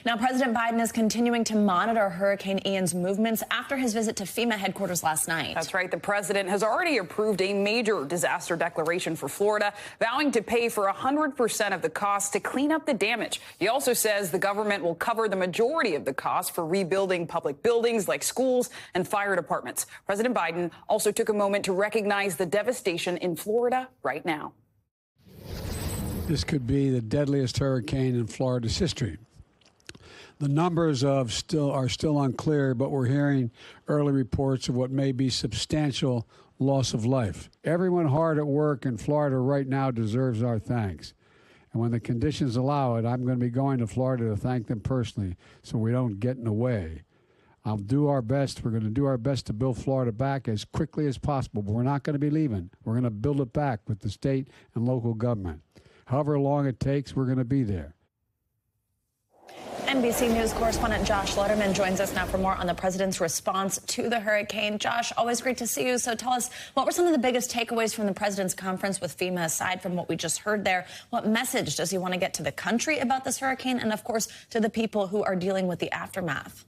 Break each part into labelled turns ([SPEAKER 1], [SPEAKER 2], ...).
[SPEAKER 1] Now, President Biden is continuing to monitor Hurricane Ian's movements after his visit to FEMA headquarters last night.
[SPEAKER 2] That's right. The president has already approved a major disaster declaration for Florida, vowing to pay for 100% of the cost to clean up the damage. He also says the government will cover the majority of the cost for rebuilding public buildings like schools and fire departments. President Biden also took a moment to recognize the devastation in Florida right now.
[SPEAKER 3] This could be the deadliest hurricane in Florida's history. The numbers are still unclear, but we're hearing early reports of what may be substantial loss of life. Everyone hard at work in Florida right now deserves our thanks. And when the conditions allow it, I'm going to be going to Florida to thank them personally so we don't get in the way. I'll do our best. We're going to do our best to build Florida back as quickly as possible, but we're not going to be leaving. We're going to build it back with the state and local government. However long it takes, we're going to be there.
[SPEAKER 1] NBC News correspondent Josh Lederman joins us now for more on the president's response to the hurricane. Josh, always great to see you. So tell us, what were some of the biggest takeaways from the president's conference with FEMA, aside from what we just heard there? What message does he want to get to the country about this hurricane and, of course, to the people who are dealing with the aftermath?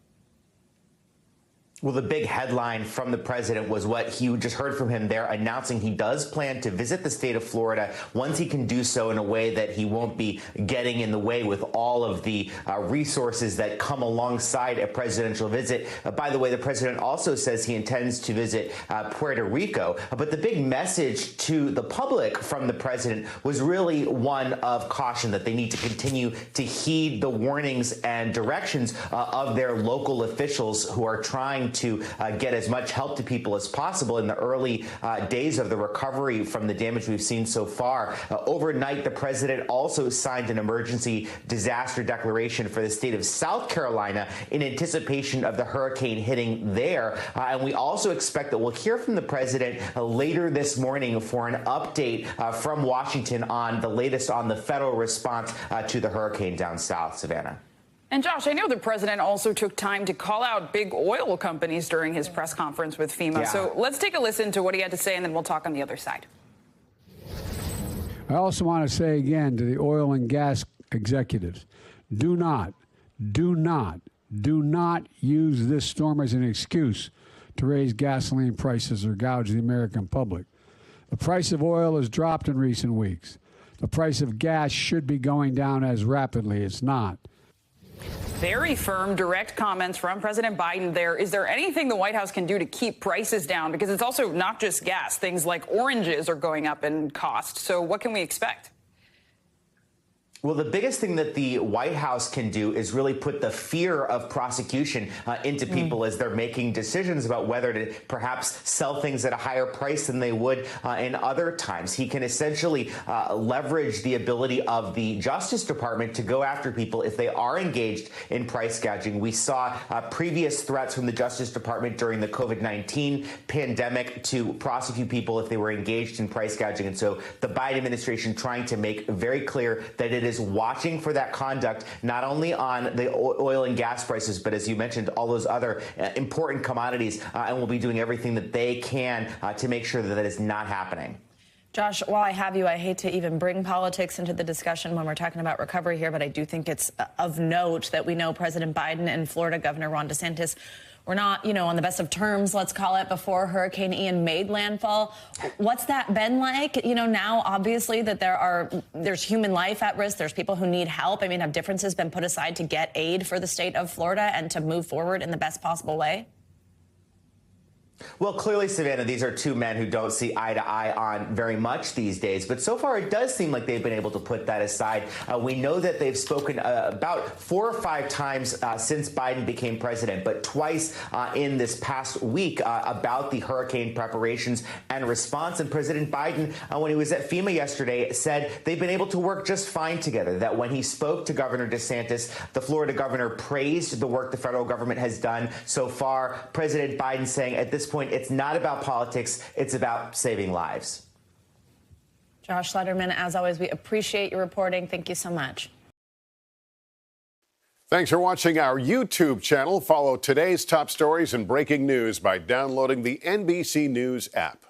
[SPEAKER 4] Well, the big headline from the president was what you just heard from him there, announcing he does plan to visit the state of Florida once he can do so in a way that he won't be getting in the way with all of the resources that come alongside a presidential visit. By the way, the president also says he intends to visit Puerto Rico. But the big message to the public from the president was really one of caution, that they need to continue to heed the warnings and directions of their local officials who are trying to get as much help to people as possible in the early days of the recovery from the damage we've seen so far. Overnight, the president also signed an emergency disaster declaration for the state of South Carolina in anticipation of the hurricane hitting there. And we also expect that we'll hear from the president later this morning for an update from Washington on the latest on the federal response to the hurricane down south. Savannah.
[SPEAKER 2] And Josh, I know the president also took time to call out big oil companies during his press conference with FEMA.
[SPEAKER 4] Yeah.
[SPEAKER 2] So let's take a listen to what he had to say, and then we'll talk on the other side.
[SPEAKER 3] I also want to say again to the oil and gas executives, do not use this storm as an excuse to raise gasoline prices or gouge the American public. The price of oil has dropped in recent weeks. The price of gas should be going down as rapidly. It's not.
[SPEAKER 2] Very firm, direct comments from President Biden there. Is there anything the White House can do to keep prices down? Because it's also not just gas. Things like oranges are going up in cost. So what can we expect?
[SPEAKER 4] Well, the biggest thing that the White House can do is really put the fear of prosecution into people as they're making decisions about whether to perhaps sell things at a higher price than they would in other times. He can essentially leverage the ability of the Justice Department to go after people if they are engaged in price gouging. We saw previous threats from the Justice Department during the COVID-19 pandemic to prosecute people if they were engaged in price gouging. And so the Biden administration trying to make very clear that it is watching for that conduct, not only on the oil and gas prices, but as you mentioned, all those other important commodities, and will be doing everything that they can to make sure that that is not happening.
[SPEAKER 1] Josh, while I have you, I hate to even bring politics into the discussion when we're talking about recovery here, but I do think it's of note that we know President Biden and Florida Governor Ron DeSantis were not, on the best of terms, let's call it, before Hurricane Ian made landfall. What's that been like? Now, obviously, that there's human life at risk. There's people who need help. I mean, have differences been put aside to get aid for the state of Florida and to move forward in the best possible way?
[SPEAKER 4] Well, clearly, Savannah, these are two men who don't see eye to eye on very much these days. But so far, it does seem like they've been able to put that aside. We know that they've spoken about 4 or 5 times since Biden became president, but twice in this past week about the hurricane preparations and response. And President Biden, when he was at FEMA yesterday, said they've been able to work just fine together, that when he spoke to Governor DeSantis, the Florida governor praised the work the federal government has done so far. President Biden saying at this point, it's not about politics, it's about saving lives.
[SPEAKER 1] Josh Lederman, as always, we appreciate your reporting. Thank you so much.
[SPEAKER 5] Thanks for watching our YouTube channel. Follow today's top stories and breaking news by downloading the NBC News app.